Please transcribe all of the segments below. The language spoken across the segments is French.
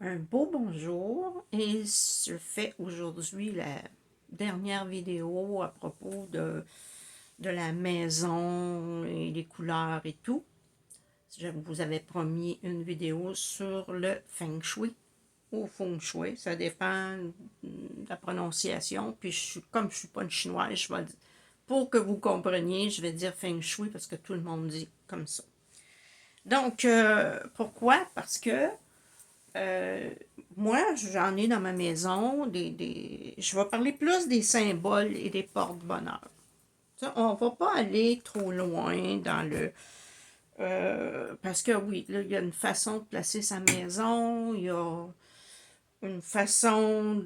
Un beau bonjour et je fais aujourd'hui la dernière vidéo à propos de la maison et les couleurs et tout. Je vous avais promis une vidéo sur le Feng Shui ou Feng Shui, ça dépend de la prononciation. Puis comme je suis pas une chinoise, pour que vous compreniez, je vais dire Feng Shui parce que tout le monde dit comme ça. Donc, pourquoi? Parce que euh, moi, j'en ai dans ma maison je vais parler plus des symboles et des porte-bonheur. On va pas aller trop loin dans le... parce que oui, là, il y a une façon de placer sa maison, il y a une façon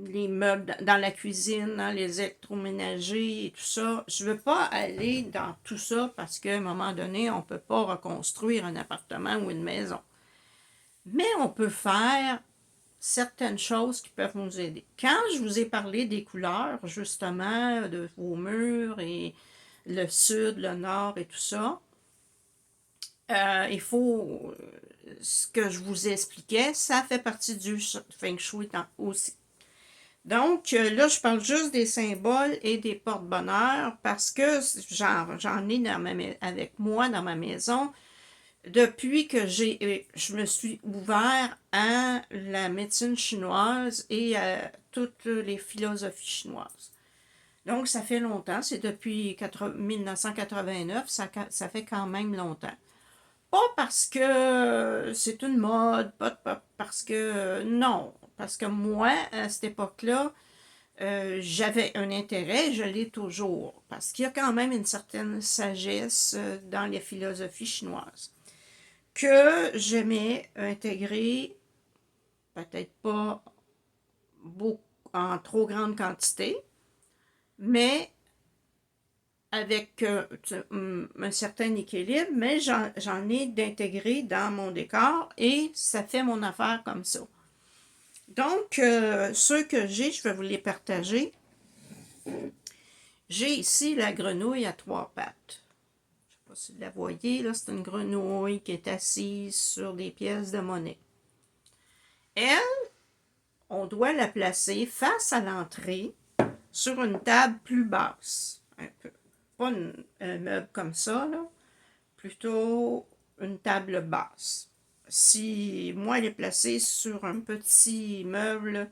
les meubles dans la cuisine, hein, les électroménagers et tout ça. Je veux pas aller dans tout ça parce qu'à un moment donné, on peut pas reconstruire un appartement ou une maison. Mais on peut faire certaines choses qui peuvent nous aider. Quand je vous ai parlé des couleurs, justement, de vos murs et le sud, le nord et tout ça, il faut, ce que je vous expliquais, ça fait partie du Feng Shui aussi. Donc, là, je parle juste des symboles et des porte-bonheur parce que j'en ai avec moi dans ma maison depuis que je me suis ouvert à la médecine chinoise et à toutes les philosophies chinoises. Donc, ça fait longtemps, c'est depuis 1989, ça fait quand même longtemps. Pas parce que c'est une mode, pas parce que... non, parce que moi, à cette époque-là, j'avais un intérêt, je l'ai toujours, parce qu'il y a quand même une certaine sagesse dans les philosophies chinoises que j'aimais intégrer, peut-être pas beaucoup, en trop grande quantité, mais avec un certain équilibre, mais j'en ai d'intégrer dans mon décor et ça fait mon affaire comme ça. Donc, ceux que j'ai, je vais vous les partager. J'ai ici la grenouille à trois pattes. Je ne sais pas si vous la voyez, là, c'est une grenouille qui est assise sur des pièces de monnaie. Elle, on doit la placer face à l'entrée sur une table plus basse, un peu. Pas un meuble comme ça, là, plutôt une table basse. Si moi, elle est placée sur un petit meuble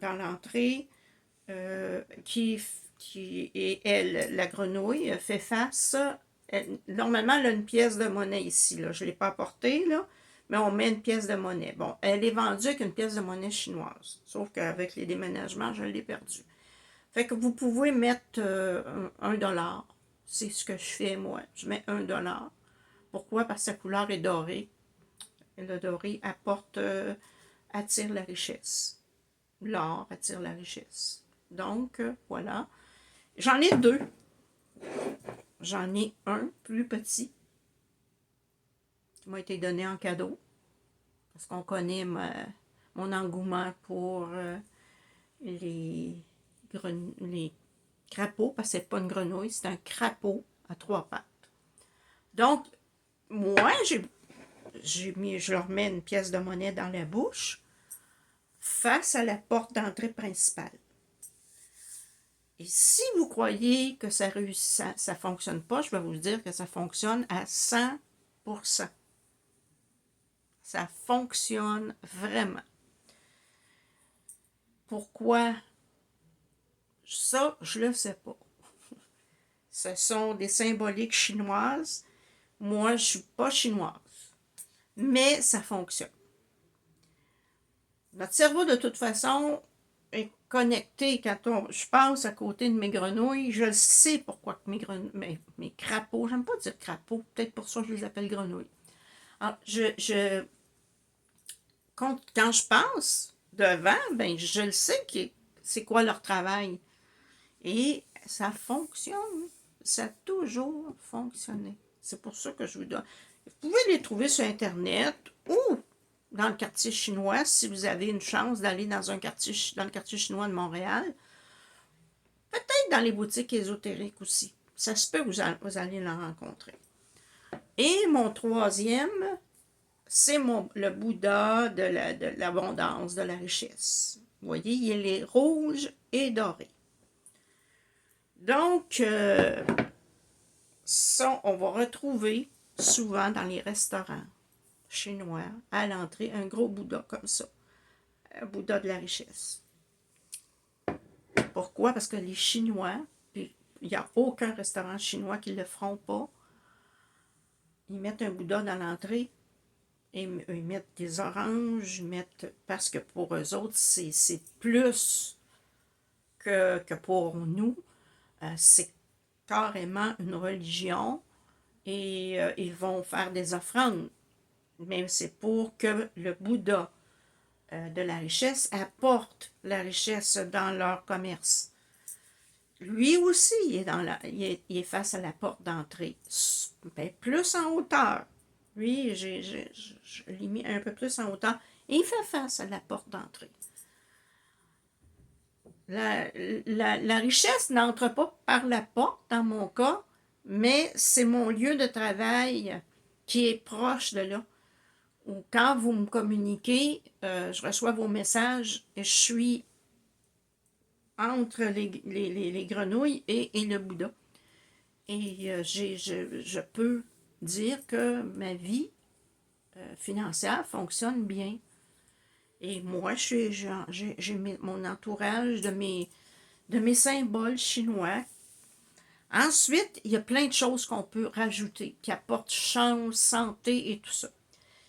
dans l'entrée, qui est la grenouille, fait face. Normalement, elle a une pièce de monnaie ici. Là. Je ne l'ai pas apportée, là, mais on met une pièce de monnaie. Bon, elle est vendue avec une pièce de monnaie chinoise. Sauf qu'avec les déménagements, je l'ai perdue. Fait que vous pouvez mettre $1. C'est ce que je fais, moi. Je mets $1. Pourquoi? Parce que sa couleur est dorée. Et le doré attire la richesse. L'or attire la richesse. Donc, voilà. J'en ai deux. J'en ai un plus petit qui m'a été donné en cadeau. Parce qu'on connaît mon engouement pour les, les crapauds. Parce que c'est pas une grenouille, c'est un crapaud à trois pattes. Donc, moi, je leur mets une pièce de monnaie dans la bouche face à la porte d'entrée principale. Et si vous croyez que ça ne fonctionne pas, je vais vous dire que ça fonctionne à 100%. Ça fonctionne vraiment. Pourquoi? Ça, je ne le sais pas. Ce sont des symboliques chinoises. Moi, je ne suis pas chinoise. Mais ça fonctionne. Notre cerveau, de toute façon, est connecté. Quand je passe à côté de mes grenouilles, je le sais pourquoi que mes crapauds, j'aime pas dire crapauds, peut-être pour ça que je les appelle grenouilles. Alors, quand je passe devant, ben, je le sais c'est quoi leur travail. Et ça fonctionne. Ça a toujours fonctionné. C'est pour ça que je vous donne. Vous pouvez les trouver sur Internet ou dans le quartier chinois si vous avez une chance d'aller dans le quartier chinois de Montréal. Peut-être dans les boutiques ésotériques aussi. Ça se peut que vous allez l'en rencontrer. Et mon troisième c'est le Bouddha de l'abondance, de la richesse. Vous voyez, il est rouge et doré. Donc, ça, on va retrouver souvent dans les restaurants chinois, à l'entrée, un gros Bouddha comme ça. Un Bouddha de la richesse. Pourquoi? Parce que les Chinois, il n'y a aucun restaurant chinois qui ne le feront pas. Ils mettent un Bouddha dans l'entrée, et ils mettent des oranges, parce que pour eux autres, c'est plus que pour nous. C'est carrément une religion, et ils vont faire des offrandes. Mais c'est pour que le Bouddha de la richesse apporte la richesse dans leur commerce. Lui aussi, il est face à la porte d'entrée, ben, plus en hauteur. Lui, je l'ai mis un peu plus en hauteur. Et il fait face à la porte d'entrée. La richesse n'entre pas par la porte, dans mon cas, mais c'est mon lieu de travail qui est proche de là. Ou quand vous me communiquez, je reçois vos messages et je suis entre les grenouilles et le Bouddha. Et je peux dire que ma vie financière fonctionne bien. Et moi, j'ai mon entourage de mes symboles chinois. Ensuite, il y a plein de choses qu'on peut rajouter qui apportent chance, santé et tout ça.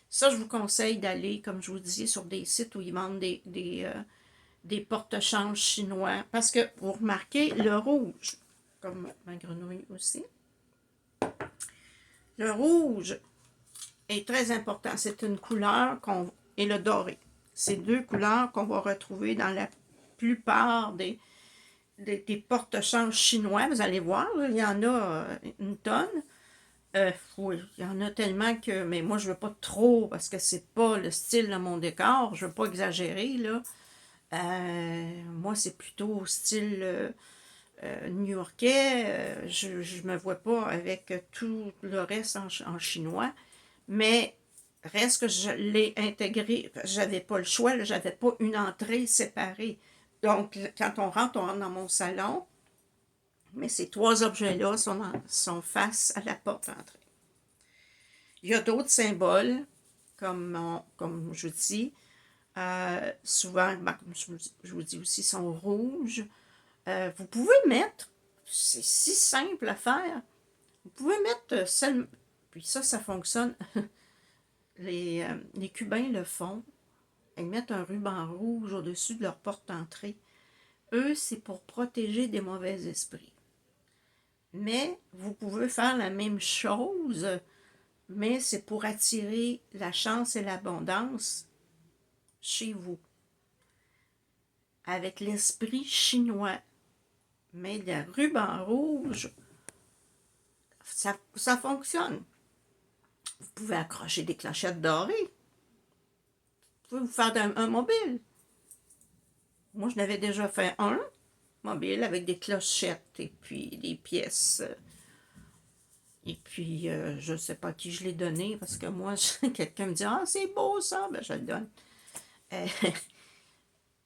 Ça, je vous conseille d'aller, comme je vous disais, sur des sites où ils vendent des porte-changes chinois. Parce que vous remarquez, le rouge, comme ma grenouille aussi, le rouge est très important. C'est une couleur et le doré. C'est deux couleurs qu'on va retrouver dans la plupart des porte-changes chinois. Vous allez voir, là, il y en a une tonne. Oui, il y en a tellement que... Mais moi, je veux pas trop, parce que c'est pas le style de mon décor. Je veux pas exagérer, là. Moi, c'est plutôt style new-yorkais. Je me vois pas avec tout le reste en chinois. Mais reste que je l'ai intégré. J'avais pas le choix, j'avais pas une entrée séparée. Donc, quand on rentre dans mon salon, mais ces trois objets-là sont face à la porte d'entrée. Il y a d'autres symboles, comme je dis, souvent, comme je vous dis aussi, sont rouges. Vous pouvez mettre, c'est si simple à faire, vous pouvez mettre seulement, puis ça fonctionne, les Cubains le font, ils mettent un ruban rouge au-dessus de leur porte d'entrée. Eux, c'est pour protéger des mauvais esprits. Mais vous pouvez faire la même chose, mais c'est pour attirer la chance et l'abondance chez vous. Avec l'esprit chinois. Mais le ruban rouge, ça fonctionne. Vous pouvez accrocher des clochettes dorées. Vous pouvez vous faire un mobile. Moi, je n'avais déjà fait un mobile avec des clochettes et puis des pièces. Et puis, je ne sais pas à qui je l'ai donné parce que moi, quelqu'un me dit « Ah, c'est beau ça! » Ben, je le donne.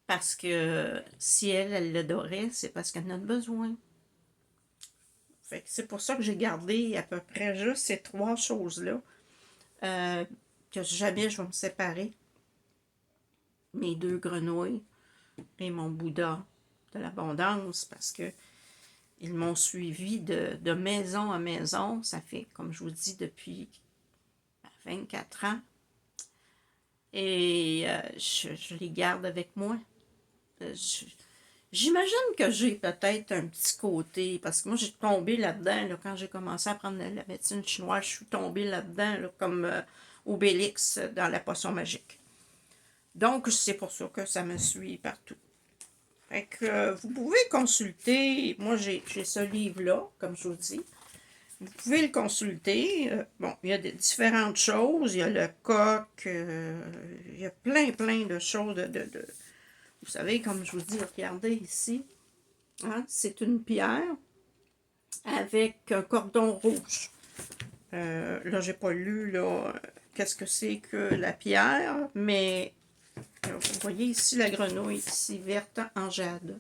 Parce que si elle l'adorait, c'est parce qu'elle en a besoin. Fait que c'est pour ça que j'ai gardé à peu près juste ces trois choses-là. Que jamais je vais me séparer. Mes deux grenouilles et mon Bouddha de l'abondance, parce que ils m'ont suivi de maison à maison. Ça fait, comme je vous dis, depuis 24 ans. Et je les garde avec moi. J'imagine que j'ai peut-être un petit côté, parce que moi j'ai tombé là-dedans, là, quand j'ai commencé à prendre la médecine chinoise, je suis tombée là-dedans là, comme Obélix dans la potion magique. Donc c'est pour ça que ça me suit partout. Fait que vous pouvez consulter, moi j'ai ce livre-là, comme je vous dis. Vous pouvez le consulter. Bon, il y a différentes choses. Il y a le coq, il y a plein de choses vous savez, comme je vous dis, regardez ici, hein, c'est une pierre avec un cordon rouge. Là, j'ai pas lu là, qu'est-ce que c'est que la pierre, mais vous voyez ici la grenouille, ici verte en jade.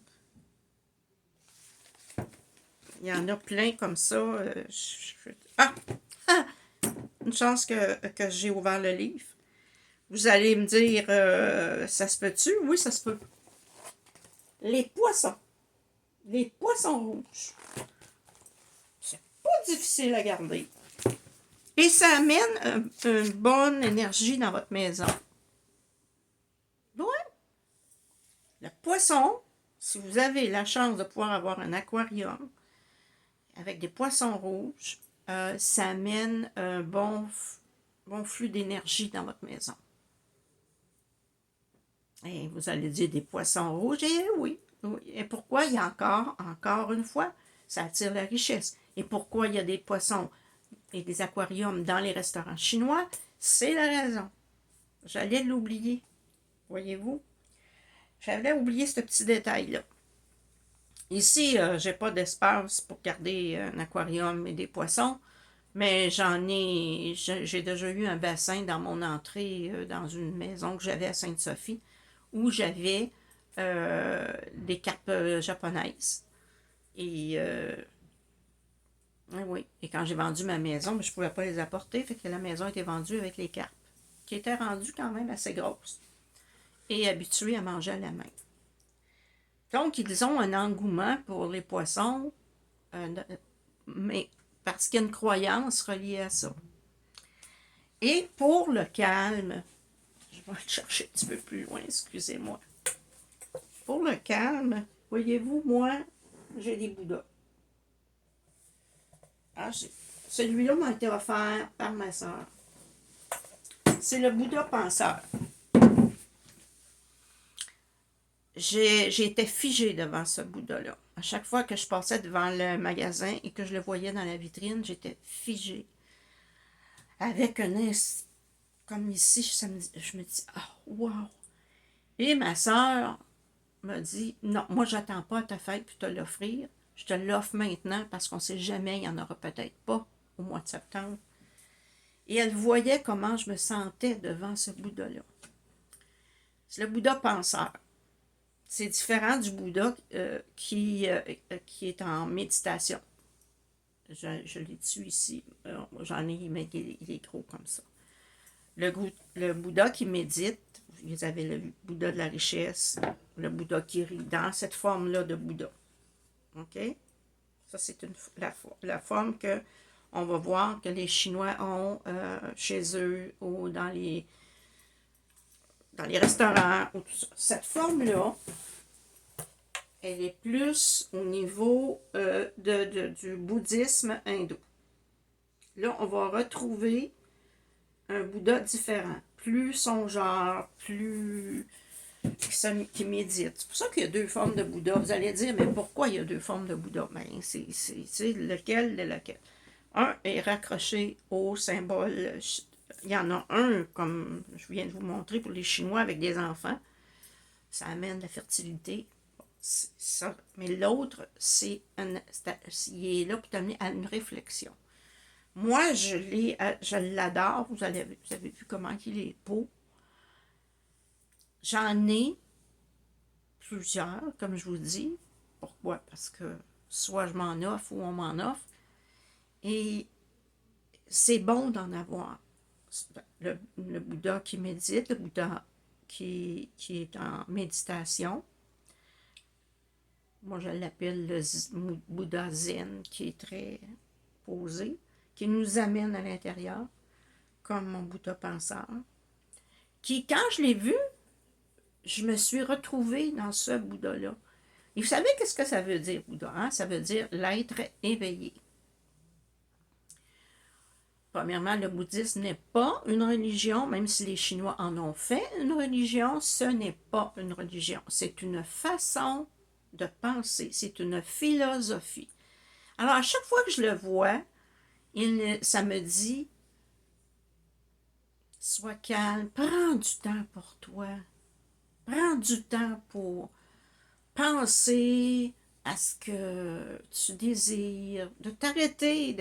Il y en a plein comme ça. Ah! Ah! Une chance que j'ai ouvert le livre. Vous allez me dire, ça se peut-tu? Oui, ça se peut. Les poissons. Les poissons rouges. C'est pas difficile à garder. Et ça amène une bonne énergie dans votre maison. Ouais. Le poisson, si vous avez la chance de pouvoir avoir un aquarium avec des poissons rouges, ça amène un bon flux d'énergie dans votre maison. Et vous allez dire des poissons rouges, et oui. Et pourquoi il y a encore une fois, ça attire la richesse. Et pourquoi il y a des poissons et des aquariums dans les restaurants chinois? C'est la raison. J'allais l'oublier. Voyez-vous? J'avais oublié ce petit détail-là. Ici, j'ai pas d'espace pour garder un aquarium et des poissons, mais j'ai déjà eu un bassin dans mon entrée dans une maison que j'avais à Sainte-Sophie, où j'avais des carpes japonaises. Et oui, et quand j'ai vendu ma maison, je ne pouvais pas les apporter, fait que la maison était vendue avec les carpes, qui étaient rendues quand même assez grosses et habituées à manger à la main. Donc, ils ont un engouement pour les poissons, mais parce qu'il y a une croyance reliée à ça. Et pour le calme, je vais le chercher un petit peu plus loin, excusez-moi. Pour le calme, voyez-vous, moi, j'ai des Bouddhas. Ah, celui-là m'a été offert par ma soeur. C'est le Bouddha penseur. J'étais figée devant ce Bouddha-là. À chaque fois que je passais devant le magasin et que je le voyais dans la vitrine, j'étais figée. Avec un comme ici, je me dis, ah, wow! Et ma soeur me dit, non, moi, j'attends pas à ta fête pour te l'offrir. Je te l'offre maintenant parce qu'on ne sait jamais, il n'y en aura peut-être pas au mois de septembre. Et elle voyait comment je me sentais devant ce Bouddha-là. C'est le Bouddha penseur. C'est différent du Bouddha qui est en méditation. Je l'ai dessus ici. J'en ai, mais il est gros comme ça. Le Bouddha qui médite, vous avez le Bouddha de la richesse, le Bouddha qui rit, dans cette forme-là de Bouddha. OK? Ça, c'est la forme que on va voir que les Chinois ont chez eux ou dans les restaurants. Ou tout ça. Cette forme-là, elle est plus au niveau du bouddhisme hindou. Là, on va retrouver un Bouddha différent, plus songeur, plus qui médite. C'est pour ça qu'il y a deux formes de Bouddha. Vous allez dire, mais pourquoi il y a deux formes de Bouddha? Ben, c'est lequel. Un est raccroché au symbole. Il y en a un, comme je viens de vous montrer pour les Chinois avec des enfants. Ça amène la fertilité. C'est ça. Mais l'autre, il est là pour t'amener à une réflexion. Moi, je l'adore. Vous avez vu comment il est beau. J'en ai plusieurs, comme je vous dis. Pourquoi? Parce que soit je m'en offre ou on m'en offre. Et c'est bon d'en avoir. Le Bouddha qui médite, le Bouddha qui est en méditation. Moi, je l'appelle le Bouddha Zen, qui est très posé, qui nous amène à l'intérieur, comme mon Bouddha penseur, qui, quand je l'ai vu, je me suis retrouvée dans ce Bouddha-là. Et vous savez qu'est-ce que ça veut dire, Bouddha? Hein? Ça veut dire l'être éveillé. Premièrement, le bouddhisme n'est pas une religion, même si les Chinois en ont fait une religion, ce n'est pas une religion. C'est une façon de penser, c'est une philosophie. Alors, à chaque fois que je le vois, ça me dit, sois calme, prends du temps pour toi, prends du temps pour penser à ce que tu désires, de t'arrêter,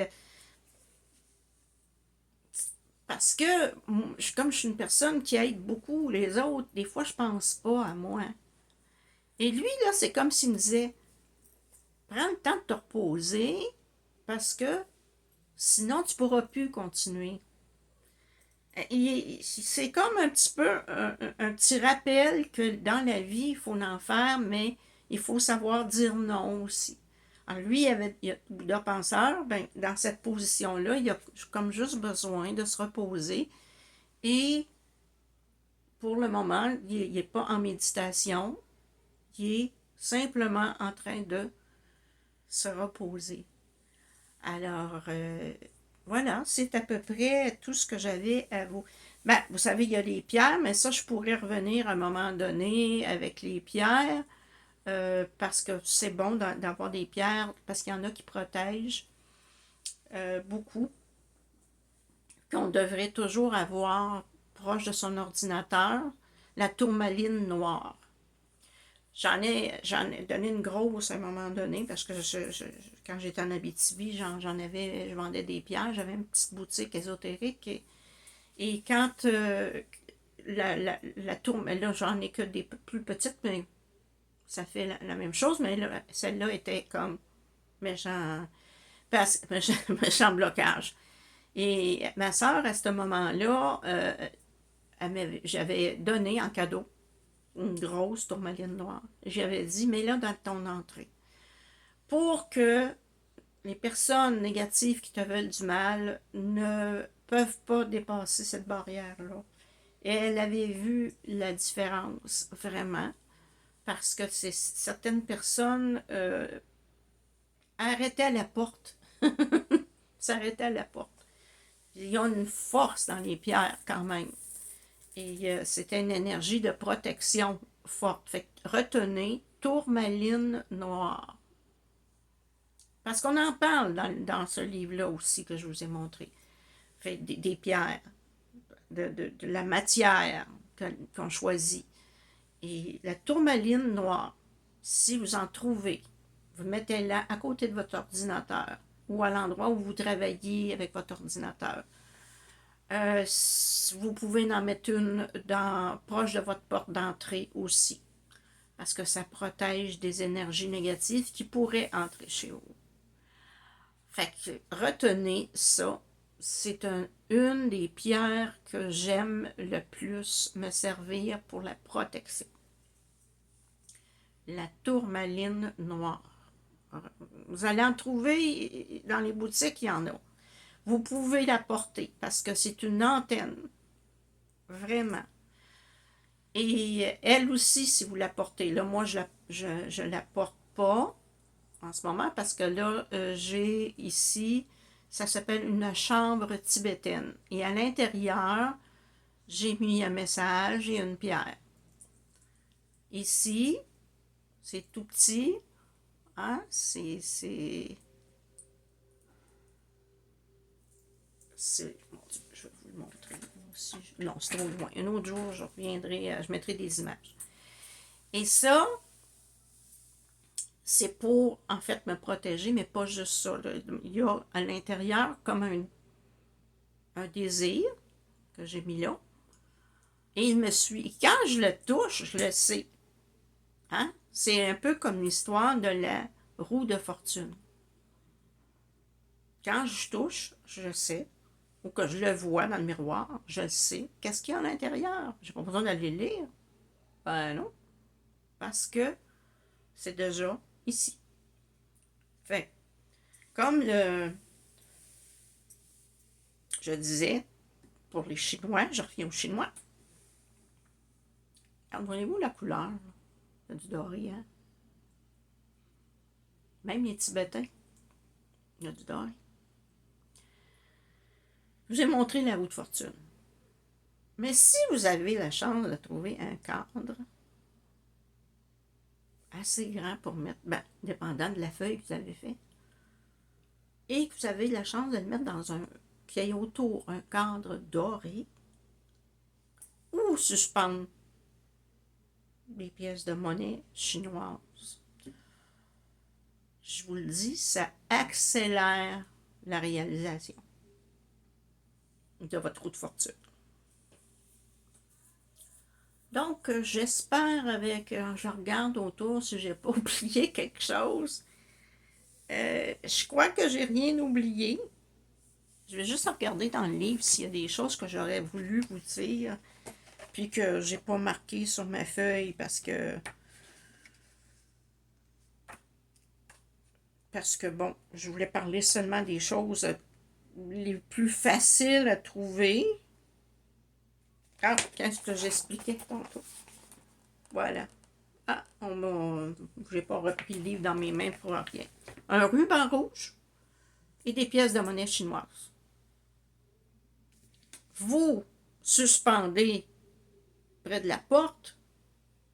Parce que, comme je suis une personne qui aide beaucoup les autres, des fois, je pense pas à moi. Et lui, là, c'est comme s'il me disait, prends le temps de te reposer, parce que sinon, tu pourras plus continuer. C'est comme un petit peu un petit rappel que dans la vie, il faut en faire, mais il faut savoir dire non aussi. Alors lui, le penseur, ben, dans cette position-là, il a comme juste besoin de se reposer et pour le moment, il n'est pas en méditation, il est simplement en train de se reposer. Alors, voilà, c'est à peu près tout ce que j'avais à vous. Ben, vous savez, il y a les pierres, mais ça, je pourrais revenir à un moment donné avec les pierres, parce que c'est bon d'avoir des pierres, parce qu'il y en a qui protègent beaucoup, qu'on devrait toujours avoir proche de son ordinateur, la tourmaline noire. J'en ai donné une grosse à un moment donné parce que quand j'étais en Abitibi, je vendais des pierres, j'avais une petite boutique ésotérique et quand la tour, mais là j'en ai que des plus petites, mais ça fait la même chose, mais celle-là était comme méchant, méchant, méchant blocage. Et ma soeur, à ce moment-là, j'avais donné en cadeau une grosse tourmaline noire. J'avais dit, mets-la dans ton entrée. Pour que les personnes négatives qui te veulent du mal ne peuvent pas dépasser cette barrière-là. Et elle avait vu la différence, vraiment, parce que certaines personnes arrêtaient à la porte, s'arrêtaient à la porte. Il y a une force dans les pierres quand même. Et c'était une énergie de protection forte. Fait que retenez tourmaline noire. Parce qu'on en parle dans ce livre-là aussi que je vous ai montré. Fait des pierres, de la matière qu'on choisit. Et la tourmaline noire, si vous en trouvez, vous mettez-la à côté de votre ordinateur ou à l'endroit où vous travaillez avec votre ordinateur. Vous pouvez en mettre une proche de votre porte d'entrée aussi, parce que ça protège des énergies négatives qui pourraient entrer chez vous. Fait que retenez ça, c'est une des pierres que j'aime le plus me servir pour la protection. La tourmaline noire. Vous allez en trouver dans les boutiques, il y en a. Vous pouvez la porter parce que c'est une antenne. Vraiment. Et elle aussi, si vous la portez, là, moi, je la porte pas en ce moment parce que là, j'ai ici, ça s'appelle une chambre tibétaine. Et à l'intérieur, j'ai mis un message et une pierre. Ici, c'est tout petit, hein, mon Dieu, je vais vous le montrer aussi. Non, c'est trop loin. Un autre jour, je reviendrai, je mettrai des images. Et ça, c'est pour, en fait, me protéger, mais pas juste ça. Là. Il y a à l'intérieur comme un désir que j'ai mis là. Et il me suit. Quand je le touche, je le sais. Hein? C'est un peu comme l'histoire de la roue de fortune. Quand je touche, je sais. Ou que je le vois dans le miroir, je le sais. Qu'est-ce qu'il y a à l'intérieur? J'ai pas besoin d'aller lire. Ben non. Parce que c'est déjà ici. Fait, comme je disais, pour les Chinois, je reviens aux Chinois. Voyez-vous la couleur? C'est du doré, hein? Même les Tibétains, il y a du doré. Je vous ai montré la roue de fortune. Mais si vous avez la chance de trouver un cadre assez grand pour mettre, ben, dépendant de la feuille que vous avez fait, et que vous avez la chance de le mettre dans un, qu'il y ait autour un cadre doré, ou suspendre des pièces de monnaie chinoises. Je vous le dis, ça accélère la réalisation. de votre roue de fortune. Donc, j'espère je regarde autour si j'ai pas oublié quelque chose. Je crois que j'ai rien oublié. Je vais juste regarder dans le livre s'il y a des choses que j'aurais voulu vous dire, puis que j'ai pas marqué sur ma feuille parce que bon, je voulais parler seulement des choses les plus faciles à trouver. Ah, qu'est-ce que j'expliquais tantôt? Voilà. Ah, j'ai pas repris le livre dans mes mains pour rien. Un ruban rouge et des pièces de monnaie chinoise. Vous suspendez près de la porte,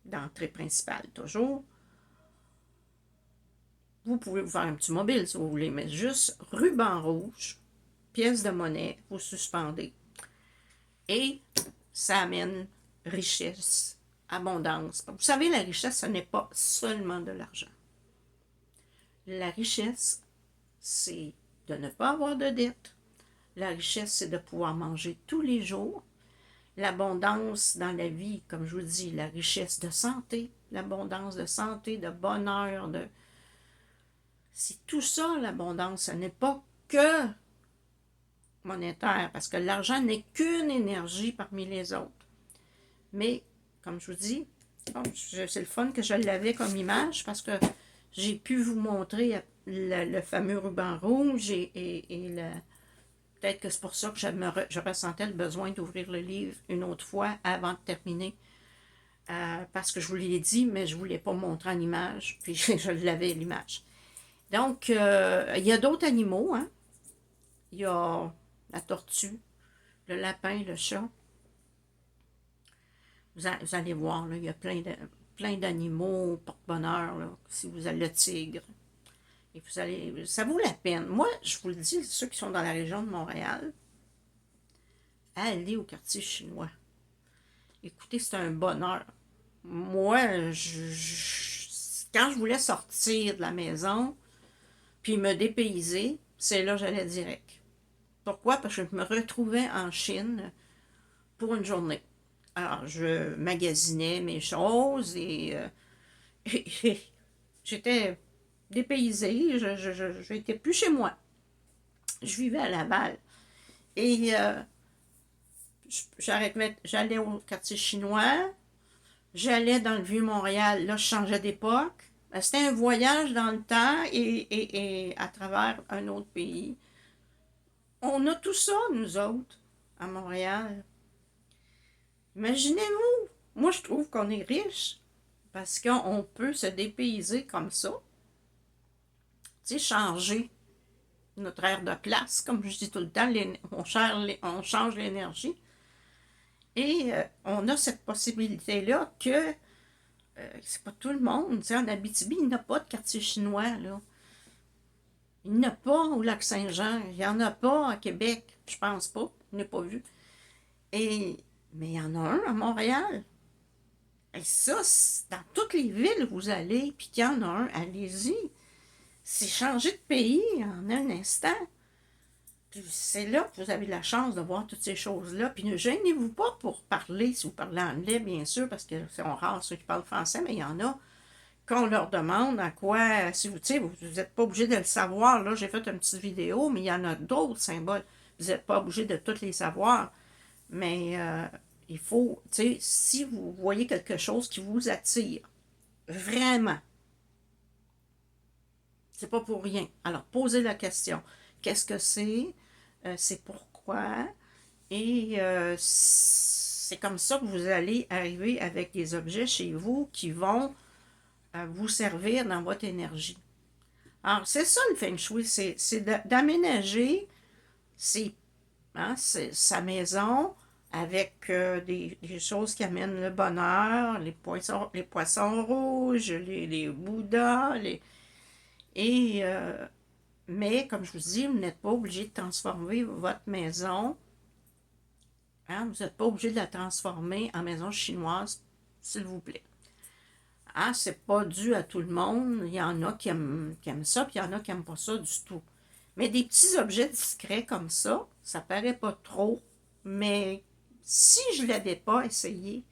d'entrée principale toujours. Vous pouvez vous faire un petit mobile si vous voulez, mais juste ruban rouge, pièces de monnaie, vous suspendez. Et ça amène richesse, abondance. Vous savez, la richesse, ce n'est pas seulement de l'argent. La richesse, c'est de ne pas avoir de dette. La richesse, c'est de pouvoir manger tous les jours. L'abondance dans la vie, comme je vous dis, la richesse de santé, l'abondance de santé, de bonheur, c'est tout ça l'abondance. Ce n'est pas que monétaire, parce que l'argent n'est qu'une énergie parmi les autres. Mais, comme je vous dis, c'est le fun que je l'avais comme image, parce que j'ai pu vous montrer le fameux ruban rouge peut-être que c'est pour ça que je ressentais le besoin d'ouvrir le livre une autre fois avant de terminer. Parce que je vous l'ai dit, mais je ne voulais pas montrer en image, puis je l'avais l'image. Donc, il y a d'autres animaux, hein. Il y a la tortue, le lapin, le chat. Vous allez voir, là, il y a plein d'animaux porte-bonheur, là, si vous allez le tigre. Et vous allez, ça vaut la peine. Moi, je vous le dis, ceux qui sont dans la région de Montréal, allez au quartier chinois. Écoutez, c'est un bonheur. Moi, quand je voulais sortir de la maison, puis me dépayser, c'est là que j'allais direct. Pourquoi? Parce que je me retrouvais en Chine pour une journée. Alors, je magasinais mes choses et j'étais dépaysée, je n'étais plus chez moi. Je vivais à Laval. Et j'allais au quartier chinois, j'allais dans le Vieux-Montréal, là je changeais d'époque. C'était un voyage dans le temps et à travers un autre pays. On a tout ça, nous autres, à Montréal. Imaginez-vous, moi je trouve qu'on est riche parce qu'on peut se dépayser comme ça. Tu sais, changer notre aire de place, comme je dis tout le temps, on change l'énergie. Et on a cette possibilité-là que c'est pas tout le monde. Tu sais, en Abitibi, il n'y a pas de quartier chinois, là. Il n'y en a pas au Lac-Saint-Jean. Il n'y en a pas à Québec. Je pense pas. Je n'ai pas vu. Mais il y en a un à Montréal. Et ça, dans toutes les villes où vous allez, puis qu'il y en a un, allez-y. C'est changer de pays en un instant. Puis c'est là que vous avez la chance de voir toutes ces choses-là. Puis ne gênez-vous pas pour parler, si vous parlez anglais, bien sûr, parce que c'est rare ceux qui parlent français, mais il y en a qu'on leur demande à quoi, si vous, vous n'êtes pas obligé de le savoir. Là, j'ai fait une petite vidéo, mais il y en a d'autres symboles. Vous n'êtes pas obligé de tous les savoir. Mais il faut, si vous voyez quelque chose qui vous attire, vraiment, c'est pas pour rien. Alors, posez la question. Qu'est-ce que c'est? C'est pourquoi? Et c'est comme ça que vous allez arriver avec des objets chez vous qui vont vous servir dans votre énergie. Alors, c'est ça le Feng Shui, c'est d'aménager sa maison avec des choses qui amènent le bonheur, les poissons rouges, les bouddhas, mais, comme je vous dis, vous n'êtes pas obligé de transformer votre maison. Hein, vous n'êtes pas obligé de la transformer en maison chinoise, s'il vous plaît. Hein, c'est pas dû à tout le monde. Il y en a qui aiment ça, puis il y en a qui n'aiment pas ça du tout. Mais des petits objets discrets comme ça paraît pas trop, Mais si je ne l'avais pas essayé,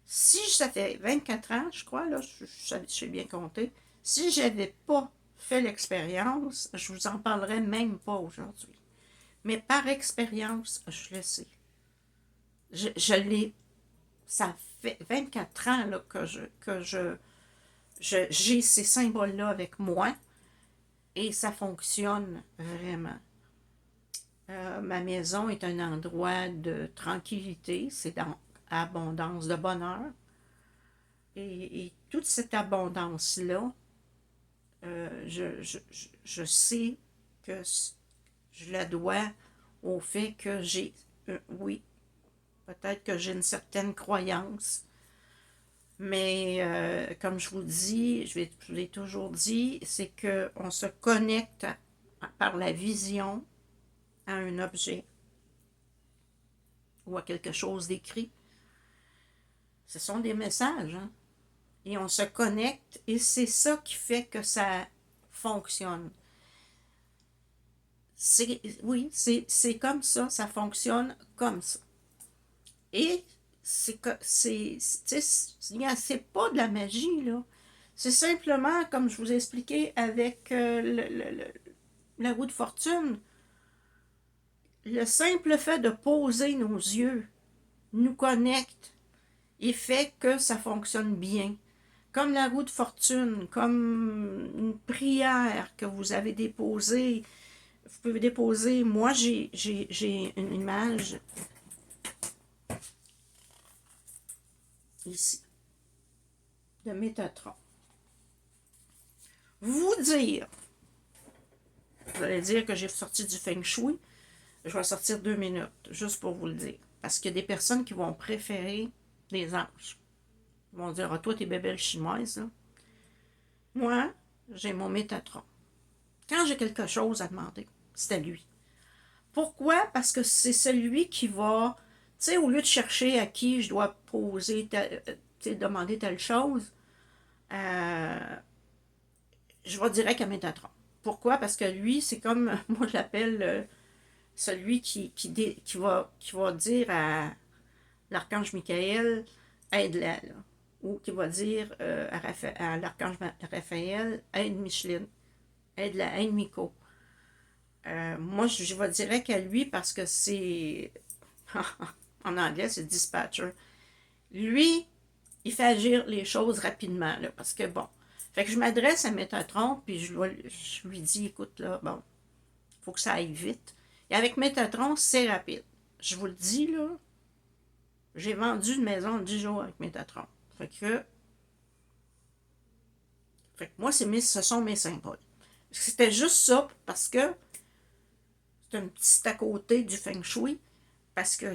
si ça fait 24 ans, je crois, là, je sais bien compter, si je n'avais pas fait l'expérience, je vous en parlerais même pas aujourd'hui. Mais par expérience, je le sais. Je l'ai, ça fait 24 ans là, j'ai ces symboles-là avec moi et ça fonctionne vraiment. Ma maison est un endroit de tranquillité, c'est dans abondance de bonheur. Et toute cette abondance-là, je sais que je la dois au fait que j'ai, oui, peut-être que j'ai une certaine croyance, mais comme je vous dis, je l'ai toujours dit, c'est qu'on se connecte par la vision à un objet ou à quelque chose d'écrit. Ce sont des messages, hein? Et on se connecte et c'est ça qui fait que ça fonctionne. Oui, c'est comme ça fonctionne comme ça. Et c'est pas de la magie, là. C'est simplement, comme je vous ai expliqué avec la roue de fortune, le simple fait de poser nos yeux nous connecte et fait que ça fonctionne bien. Comme la roue de fortune, comme une prière que vous avez déposée. Vous pouvez déposer, moi j'ai une image ici de Métatron. Vous dire, vous allez dire que j'ai sorti du Feng Shui, je vais sortir 2 minutes, juste pour vous le dire. Parce qu'il y a des personnes qui vont préférer les anges. Ils vont dire, ah, toi, t'es bébelle chinoise, là. Moi, j'ai mon Métatron. Quand j'ai quelque chose à demander, c'est à lui. Pourquoi? Parce que c'est celui qui va, tu sais, au lieu de chercher à qui je dois poser, demander telle chose, euh, je vais direct à Métatron. Pourquoi? Parce que lui, c'est comme, moi je l'appelle celui qui va dire à l'archange Michael, aide-la, là. Ou qui va dire à l'archange Raphaël, aide Micheline, aide-la, aide Miko. Moi, je vais direct à lui parce que c'est, en anglais, c'est dispatcher. Lui, il fait agir les choses rapidement, là, parce que bon. Fait que je m'adresse à Métatron, puis je lui dis, écoute, là, bon, faut que ça aille vite. Et avec Métatron, c'est rapide. Je vous le dis, là, j'ai vendu une maison en 10 jours avec Métatron. Fait que moi, ce sont mes symboles. C'était juste ça, parce que c'est un petit à côté du Feng Shui, parce que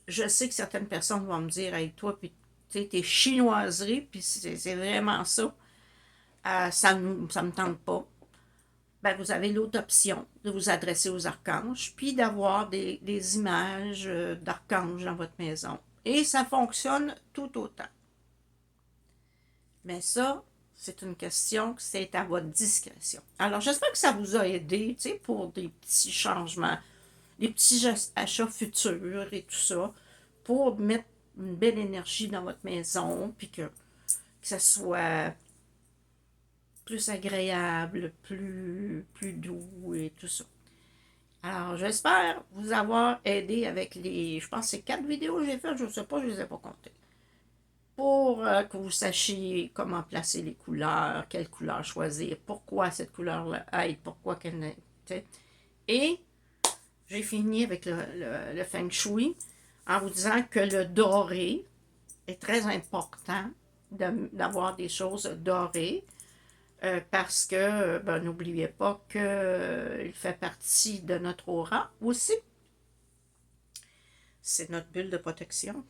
je sais que certaines personnes vont me dire, hey, toi, puis tu sais, t'es chinoiserie, puis c'est vraiment ça. Ça me tente pas. Ben, vous avez l'autre option de vous adresser aux archanges, puis d'avoir des images d'archanges dans votre maison. Et ça fonctionne tout autant. Mais ça, c'est une question, c'est à votre discrétion. Alors, j'espère que ça vous a aidé, tu sais, pour des petits changements, des petits achats futurs et tout ça, pour mettre une belle énergie dans votre maison, puis que ça soit plus agréable, plus doux et tout ça. Alors, j'espère vous avoir aidé avec je pense que c'est 4 vidéos que j'ai faites, je ne sais pas, je ne les ai pas comptées. Pour que vous sachiez comment placer les couleurs, quelle couleur choisir, pourquoi cette couleur-là aide, pourquoi qu'elle n'aide. Et j'ai fini avec le Feng Shui en vous disant que le doré est très important d'avoir des choses dorées. Parce que, ben, n'oubliez pas qu'il fait partie de notre aura aussi. C'est notre bulle de protection,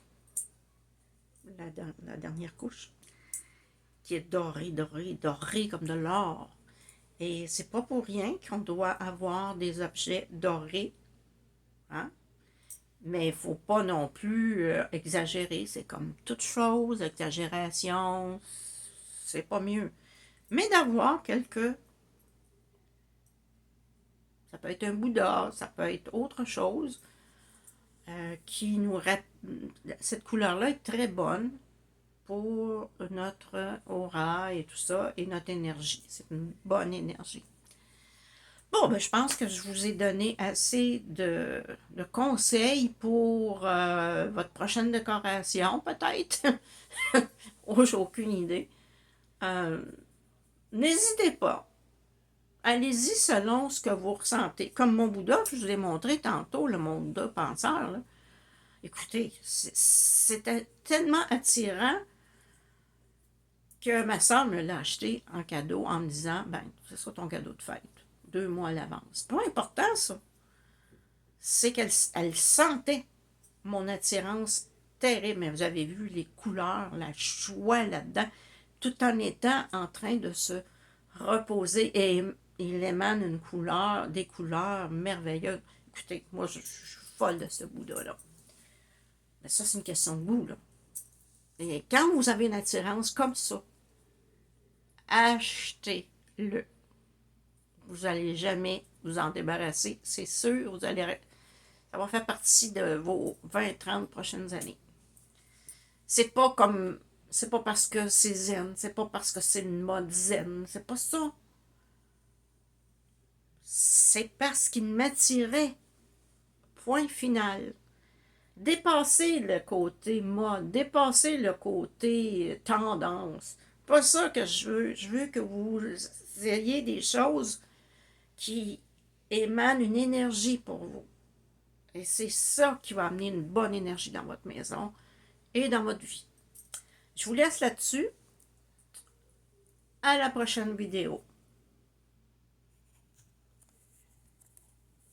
la dernière couche, qui est dorée, dorée, dorée comme de l'or. Et c'est pas pour rien qu'on doit avoir des objets dorés, hein? Mais il ne faut pas non plus exagérer. C'est comme toute chose, exagération, c'est pas mieux. Mais d'avoir ça peut être un Bouddha, ça peut être autre chose cette couleur-là est très bonne pour notre aura et tout ça, et notre énergie. C'est une bonne énergie. Bon, ben, je pense que je vous ai donné assez de conseils pour votre prochaine décoration, peut-être. Oh, j'ai aucune idée. Euh, N'hésitez pas. Allez-y selon ce que vous ressentez. Comme mon Bouddha, que je vous ai montré tantôt, mon Bouddha penseur, là. Écoutez, c'était tellement attirant que ma soeur me l'a acheté en cadeau en me disant, ben, c'est ça ton cadeau de fête, 2 mois à l'avance. C'est pas important, ça. C'est qu'elle sentait mon attirance terrible. Mais vous avez vu les couleurs, la joie là-dedans, tout en étant en train de se reposer. Et il émane des couleurs merveilleuses. Écoutez, moi, je suis folle de ce Bouddha-là. Mais ça, c'est une question de goût, là. Et quand vous avez une attirance comme ça, achetez-le. Vous n'allez jamais vous en débarrasser, c'est sûr. Ça va faire partie de vos 20-30 prochaines années. C'est pas comme, c'est pas parce que c'est zen, c'est pas parce que c'est une mode zen, c'est pas ça. C'est parce qu'il m'attirait. Point final. Dépassez le côté mode, dépassez le côté tendance. Pas ça que je veux. Je veux que vous ayez des choses qui émanent une énergie pour vous. Et c'est ça qui va amener une bonne énergie dans votre maison et dans votre vie. Je vous laisse là-dessus. À la prochaine vidéo.